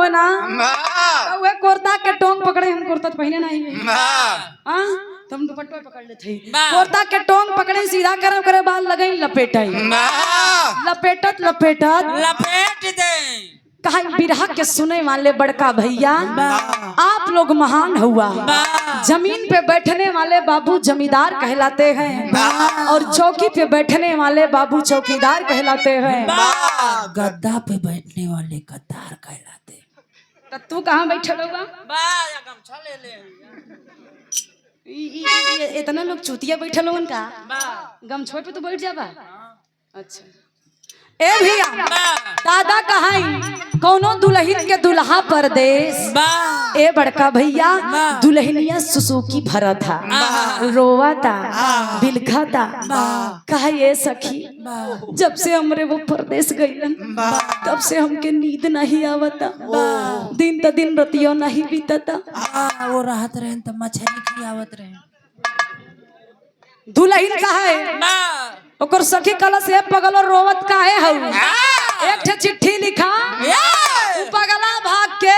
हो ना वे कुर्ता के टोंग पकड़े हम कुर्ता तो पहने नहीं हां तुम दुपट्टा पकड़ लेते कुर्ता के टोंग पकड़े सीधा करे बाल लगाई लपेटाई लपेटत लपेटत लपेट दे कहा बिरहा के सुने वाले बड़का भैया आप लोग महान हुआ जमीन पे बैठने वाले बाबू जमींदार कहलाते हैं और चौकी पे बैठने वाले बाबू चौकीदार कहलाते हैं गद्दा पे बैठने वाले गद्दार कहलाते। तो तू कहाँ बैठल होगा इतना लोग चूतिया बैठल होगन का गमछोड़ पे तो बैठ जाबा। अच्छा ए भैया दादा कहाई कौनो दुल्हन के दुल्हा परदेश ए बड़का भैया दुल्हनिया सुसुकी भरा था रोवा था बिलखा था कहा ये सखी जब से हमरे वो परदेश गईलन तब से हमके नींद नहीं आवता दिन त दिन रतियो नहीं बीतता वो राहत रहे त मछली खियावत रहे। दुल्हन का है ओकर सखी कल से पगल और रोवत का है हऊ एक ठे चिट्ठी लिखा उ पगला भाग के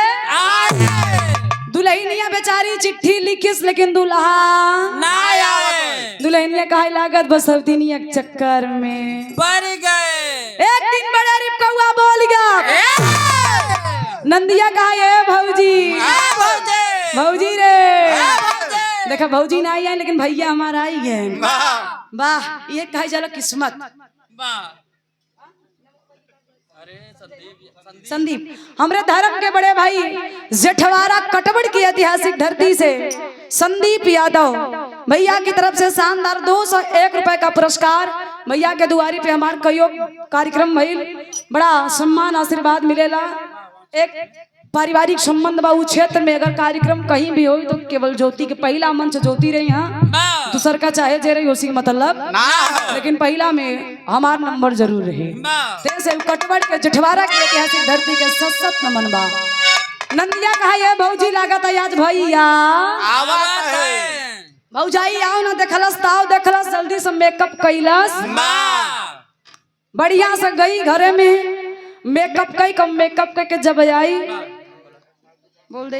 दुल्हनिया बेचारी चिट्ठी लिखिस लेकिन दुल्हा ना आवे। दुल्हनिया काहे लागत बस अब दिन एक चक्कर में पड़ गए। एक दिन बड़ा रिप कौआ बोल गया नंदिया कहा ये भौजी भौजी रे देखा भौजी ना आई है लेकिन भैया हमारा आई है वाह ये कहे चलो किस्मत। संदीप हमरे धर्म के बड़े भाई जेठवाड़ा कटबड़ की ऐतिहासिक धरती से संदीप यादव भैया की तरफ से शानदार 201 रुपए का पुरस्कार भैया के दुआरी पे हमारे कई कार्यक्रम भइल बड़ा सम्मान आशीर्वाद मिलेला। एक पारिवारिक संबंध बा क्षेत्र में अगर कार्यक्रम कहीं भी हो तो केवल ज्योति के पहला मंच ज्योति रही हाँ दूसर का चाहे जे रही उसी मतलब लेकिन पहला में हमार नंबर जरूर रहे से कटवड़ के जेठवाड़ा की ऐतिहासिक धरती के सत नमन बा। नंदिया कहा ये भौजी लागत है आज भैया भौजाई आओ ना देखलस ताव देखलस जल्दी से मेकअप कैलस बढ़िया से गई घरे में मेकअप कई कम मेकअप करके जब आई बोल दे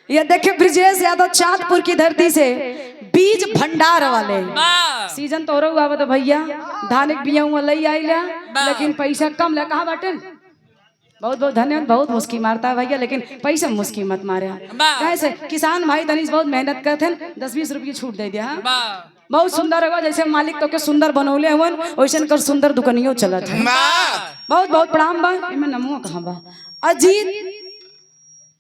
ये देखे ब्रिजेश यादव चांदपुर की धरती से बीज भंडार वाले सीजन तो हुआ तो भैया धानिक बिया हुआ लई आइला लेकिन पैसा कम ले कहा बाटन बहुत बहुत धन्यवाद बहुत मुस्की मारता है भैया लेकिन पैसा मुस्की मत मारे कैसे किसान भाई तनीस बहुत मेहनत करते हैं 10-20 रुपये छूट दे दिया बहुत सुंदर होगा जैसे मालिक तो के सुंदर बनौले हवन वैसे कर सुंदर दुकानियों चलत है बहुत बहुत प्रणाम बा इमे नमो कहां बा अजीत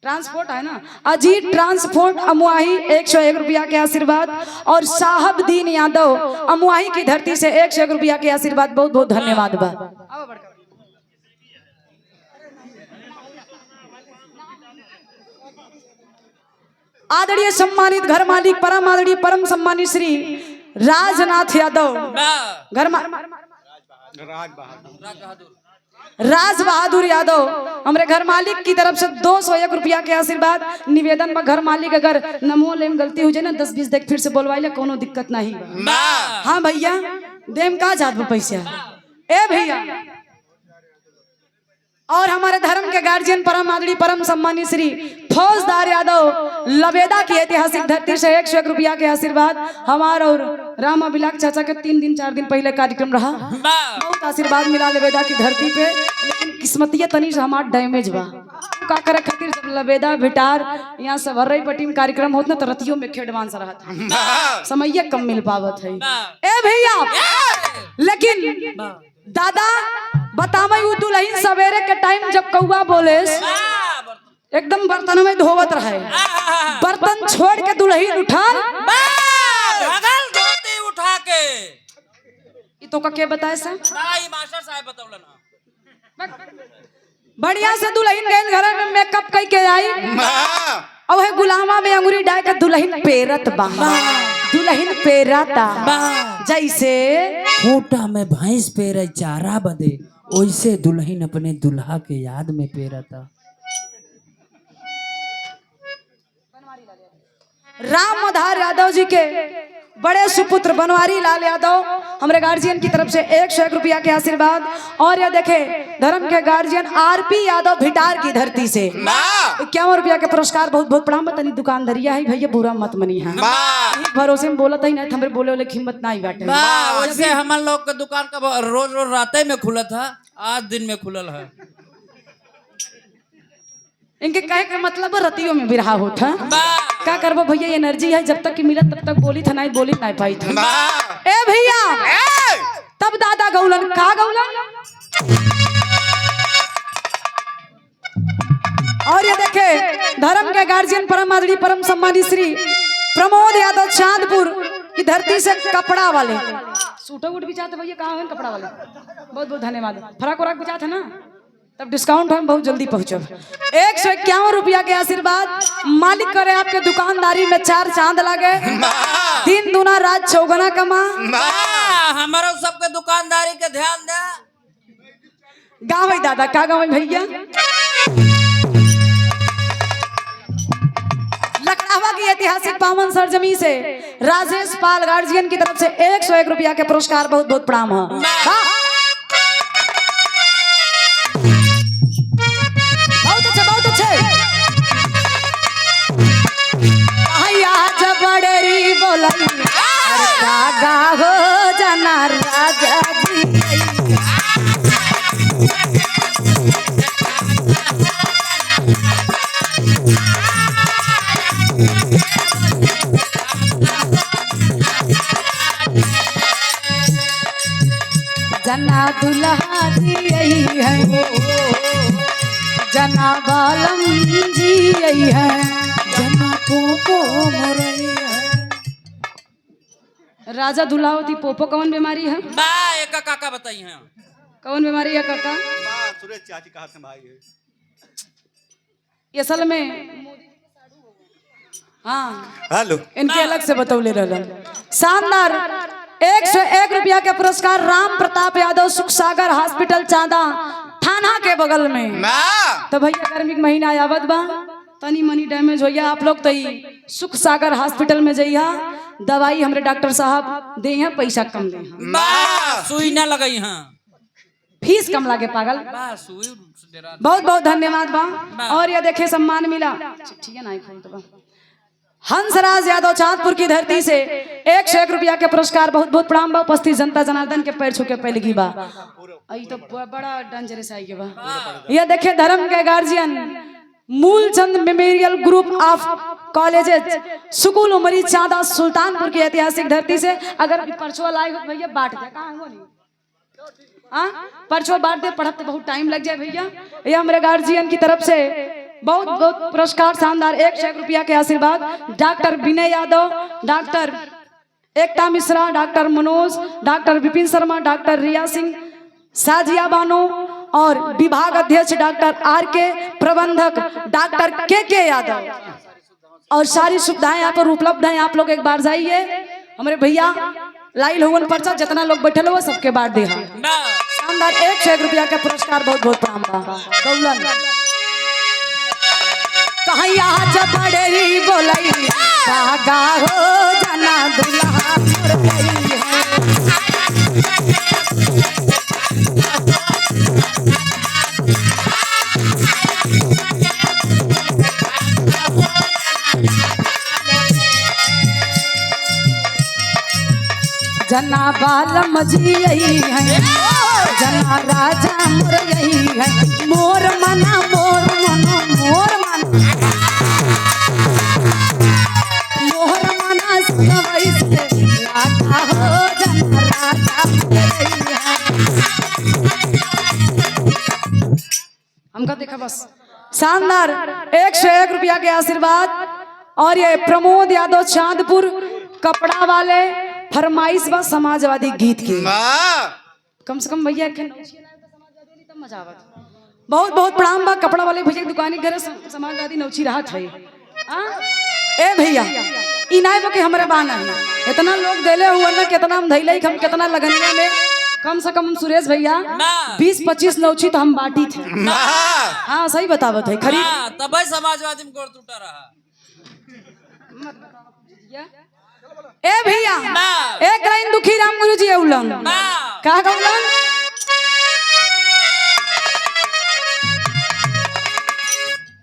ट्रांसपोर्ट है ना अजीत ट्रांसपोर्ट अमुआही 101 रुपया के आशीर्वाद और साहबदीन यादव अमुआही की धरती से 101 रुपया के आशीर्वाद बहुत बहुत धन्यवाद बा। आदरणीय सम्मानित घर मालिक परम आदरणीय परम सम्मानित श्री राजनाथ यादव घर राज बहादुर यादव हमारे घर मालिक की तरफ से 201 रुपया के आशीर्वाद निवेदन में घर मालिक अगर नमो लेम गलती हो जाए ना 10-20 देख फिर से बोलवाइले कोनो दिक्कत नहीं। हाँ भैया देम का जात पैसा ए भैया और हमारे धर्म के गार्जियन परम आदरणीय परम सम्मानित श्री फौजदार यादव लबेदा की ऐतिहासिक धरती से 101 रुपया के आशीर्वाद हमारा और राम अभिलाख चाचा के 3-4 दिन पहले कार्यक्रम रहा बहुत आशीर्वाद मिला लबेदा की धरती पे लेकिन किस्मतिया तनी से हमार डैमेज बा का करे खातिर जब लबेदा भिटार यहाँ से भर्रई पट्टी में कार्यक्रम होत ना तो रतियों में खेड डांस रहा था समय कम मिल पावत है ए भैया लेकिन दादा बतावे वो दुल्हन सवेरे के टाइम जब कौआ बोले एकदम बर्तन में धोवत रहे बर्तन छोड़ के दुल्हन उठा उठा के तो के बताए सा मास्टर साहब बतौलन बढ़िया से दुल्हन गई घर में मेकअप कई के आई और है गुलामा में अंगूरी डाल के दुल्हन पेरत बा दुल्हन पेराता जैसे खूंटा में भैंस पेरे चारा बदे वैसे दुल्हन अपने दुल्हा के याद में पेरता। राम मधार यादव जी के बड़े सुपुत्र बनवारी लाल यादव हमारे गार्जियन की तरफ से 101 रुपया के आशीर्वाद। और ये देखे धर्म के गार्जियन आरपी यादव भिटार की धरती से 51 रुपया के पुरस्कार। बहुत बहुत प्रणाम। तनी दुकानदारिया है भैया, बुरा मत मनी है, भरोसे में बोला ही नहीं, हमारे बोले वाले हिम्मत नहीं बाटे। वैसे हमारे लोग का दुकान का रोज रोज रात में खुला था, आज दिन में खुलल है। इनके कहे का मतलब रतियों में भी रहा होता। क्या करबो भैया, एनर्जी है, जब तक कि मिलत तब तक बोली था, नहीं बोली नहीं पाई था। ए भैया तब दादा गौलन का गौलन। और ये देखे धर्म के गार्जियन परम आदरणीय परम सम्मानित श्री प्रमोद यादव चांदपुर की धरती से कपड़ा वाले सूट वूट बिचाते भैया, कहाँ है कपड़ा वाले? बहुत बहुत धन्यवाद। फराक वराक बिचाते ना, तब डिस्काउंट हम बहुत जल्दी पहुंचो। 151 रुपया के आशीर्वाद। मालिक करे आपके दुकानदारी में 4 चांद लगे, दिन दूना रात चौगुना कमा। हमारा सबके दुकानदारी के ध्यान दे। गाँव दादा का गाँव भैया लखनऊ की ऐतिहासिक पावन सरजमी से राजेश पाल गार्जियन की तरफ से 101 रुपया के पुरस्कार। बहुत बहुत प्रणाम है। बहुत अच्छे बड़ेरी बोलाई कागा हो जाना राजा जी। जना दुल्हा जी है, जना बालम जी है, जना पोपो मरई है। राजा दुल्हावती पोपो कौन बीमारी है? एक काका बताई हैं कौन बीमारी है काका? सुरेश चाची कहा से भाई है ये असल में हाँ हेलो इनके अलग से बतौले रहलन। शानदार 101 रुपया के पुरस्कार राम प्रताप यादव सुख सागर हॉस्पिटल चांदा थाना के बगल में। तो भैया गर्मी के महीना आवत बा, तनी मनी डैमेज हो गया, आप लोग तो सुख सागर हॉस्पिटल में जाइया, दवाई हमरे डॉक्टर साहब दे हैं, पैसा कम दे हैं, सुई ना लगाई हैं, फीस कम लागे पागल। बहुत बहुत धन्यवाद बा। और ये देखे सम्मान मिला, ठीक है ना, हंसराज यादव चांदपुर की धरती से 101 रुपया के पुरस्कार। बहुत बहुत प्रणाम बा। उपस्थित जनता जनार्दन के पैर छू के पहलगी बा। आई तो बड़ा डेंजरस आई के बा। ये देखे धर्म के guardian Moolchand memorial group of colleges सुकूल उमरी चांदा सुल्तानपुर की ऐतिहासिक धरती से। अगर परचो लाए हो भैया बांट दे, कहाँ हो नहीं परचो बांट दे, पढ़ते बहुत टाइम लग जाए भैया। ये हमारे गार्जियन की तरफ से बहुत बहुत पुरस्कार। शानदार 101 रुपया के आशीर्वाद। Doctor Vinay Yadav, doctor Ekta Mishra, doctor Manoj, doctor Vipin Sharma, doctor Riya Singh, Sajiya Bano और विभाग अध्यक्ष डॉक्टर आर के, प्रबंधक डॉक्टर के यादव। और सारी सुविधाएं यहाँ पर उपलब्ध हैं। आप लोग एक बार जाइए, हमारे भैया लाइल होवन पर्चा जितना लोग बैठे हो सबके बांट दे। शानदार 101 रुपया का पुरस्कार। बहुत बहुत प्रणाम। कहिया जब बड़ेरी बोलई कागा हो जाना दुल्हा मुरई है। जना बालम जी है, जना राजा मुरई है। मोर मना मोर मना मोर मना मोर मना सवई से लागा हो जना राजा मुरई है। हमका देखा बस। शानदार 101 रुपया के आशीर्वाद। और ये प्रमोद यादव चांदपुर कपड़ा वाले फरमाइश बा समाजवादी गीत की। कम से कम भैया तब मजा आवत। बहुत बहुत प्रणाम बा। कपड़ा वाले भैया दुकानी घर समाजवादी नौची राहत है। ए भैया इनाय के हमारे बाना है, इतना लोग देले हुआ ना, कितना हम धैले हम कितना लगनिया में। कम से कम सुरेश भैया 20-25 नौची तो हम बाटी थे। हाँ सही बतावत है खरीद। तब समाजवादी में गोड़ टूटा रहा। ए भैया एक लाइन दुखी राम गुरु जी उलन का गौलन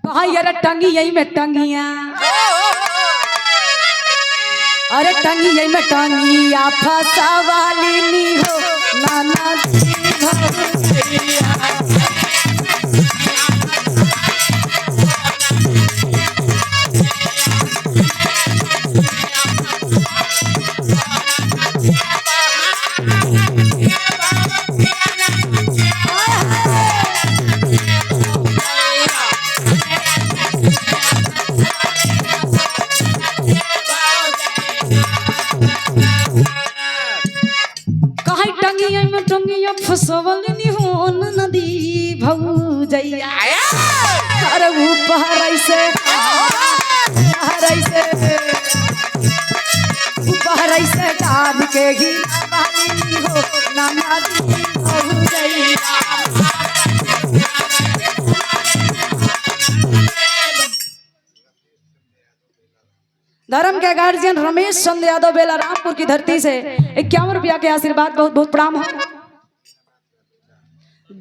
भाई अरे टंगी यही में टंगिया अरे टंगी यही में टंगिया फसा वाली नी हो नाना फसवलनी हो नदी भौजैया अरे ऊपर ऐसे डाल के ही वाली हो नदी भौजैया धर्म के गार्जियन रमेश चंद्र यादव बेला रामपुर की धरती से 51 रुपया के आशीर्वाद बहुत बहुत प्रणाम हो।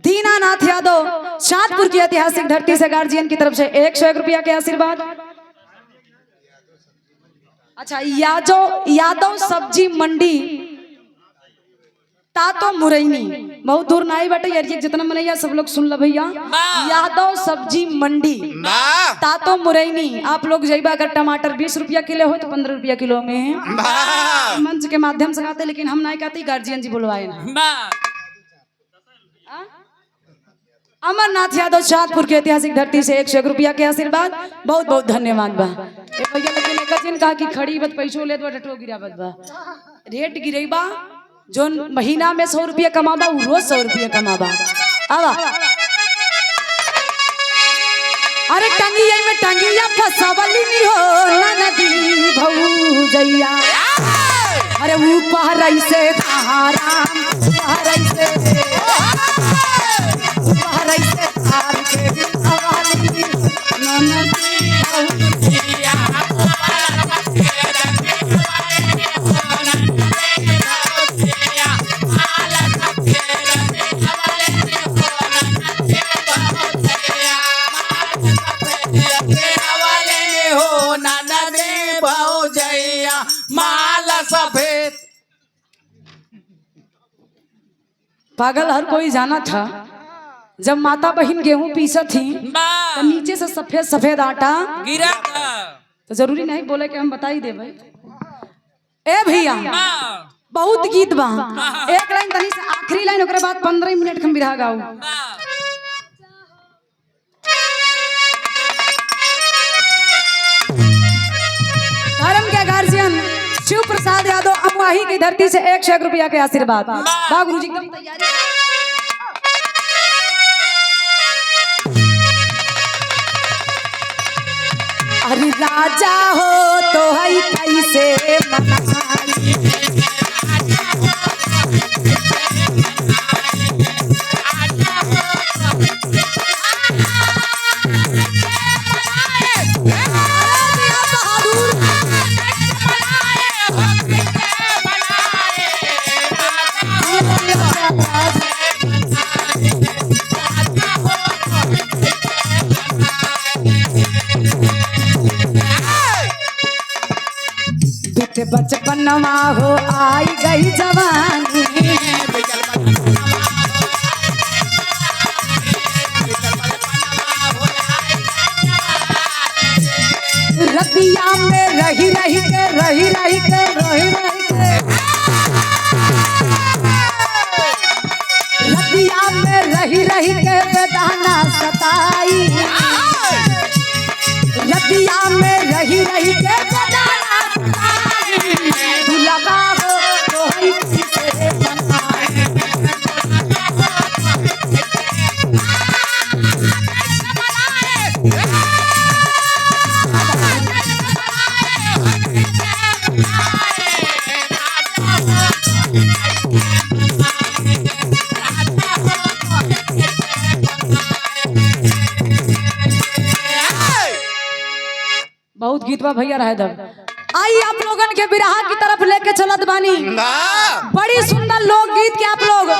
दीनानाथ यादव चांदपुर की ऐतिहासिक धरती से गार्जियन की तरफ से 101 रुपया के आशीर्वाद। अच्छा यादव सब्जी मंडी तातो मुरैनी बहुत दूर ना आई बेटे यार जितना मनैया सब लोग सुन लो भैया। यादव सब्जी मंडी तातो मुरैनी आप लोग जइबा अगर टमाटर 20 रुपया किलो हो तो 15 रुपया किलो में मंच के माध्यम से कहते लेकिन हम नहीं कहते गार्जियन जी बुलवाए ना। अमरनाथ यादव चांदपुर की ऐतिहासिक धरती से 101 रुपया के आशीर्वाद बहुत बहुत धन्यवाद बा। भैया लेकिन एक दिन कहा कि खड़ी बत पैसो ले टटो गिरावत बा रेट गिरेबा जो महीना में 100 रुपया कमाबा वो रोज 100 रुपया कमाबा। आवा अरे टंगिया में टंगिया फसावली नी हो नदी भौजैया अरे ऊपर ऐसे राम ऊपर ऐसे हार के हवाली पागल हर कोई जाना था जब माता बहन गेहूं पीसा थी तो नीचे से सफेद सफेद आटा गिरा तो जरूरी नहीं बोले कि हम बता ही दे भाई। ए भैया बहुत गीत बा एक लाइन तनी से आखिरी लाइन ओकरे बाद 15 मिनट हम बिरहा गाऊ। धर्म के गार्जियन शिव प्रसाद यादव अमवाही की धरती से 101 रुपया के आशीर्वाद। बा गुरुजी एकदम तैयारी अरे राजा हो तो है कैसे मनाई बचपनवा हो आई गई जवानी रतिया में रही रही के रतिया में रही के बेदाना सताई रतिया में रही के बेदाना लगा हो तो से बहुत गीत बा भैया रहे दब आई आप लोगन के बिरहा की तरफ लेके चलत बानी। वाह बड़ी सुंदर लोकगीत के आप लोग